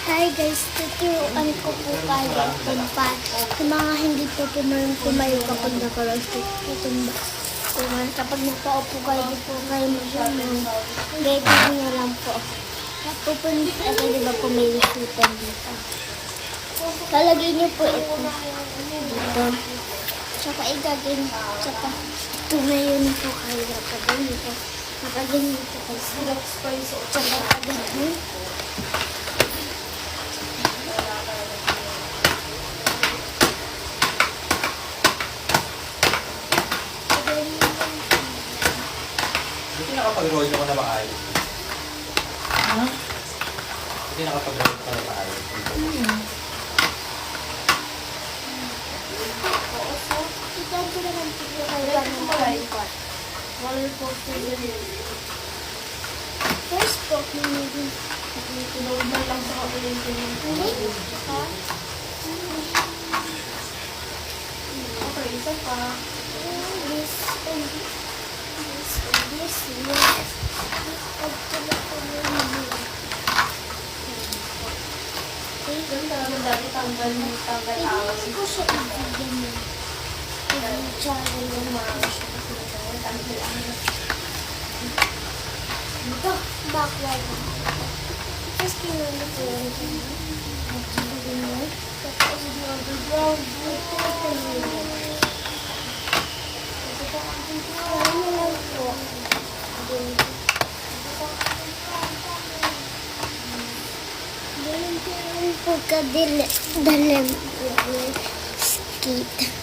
Hi guys, tuturuan ko po kayo tumpa. Sa mga hindi po pumarang tumayo kapag nakaroon tumba. Kapag nagpaupo kayo, di po kayo mag-umang. Gagawin niya lang po. Pupunta ito, di ba po may isutan dito. Lalagay niyo po ito dito. Tsaka igagawin, tsaka tumayo na po kayo kapag ganito. Kapag ganito kayo. Tsaka agad. Hindi nakapag-roll ako na maayos. Ha? Hindi nakapag-roll ako na maayos. Itan ko naman po kayo ng palipot. First po, Tinawag na lang sa kapilin ko yung Okay, isa pa. this and this, yes. Doon talaga dati tanggal awas. Hindi ko siya ibigyan mo. Tsaka yung mga ito, backward. Tapos kinulit ko yung tapos yung underground. Ito yun. Ano lang po. Ganyan po yung pagkadilim. Skate.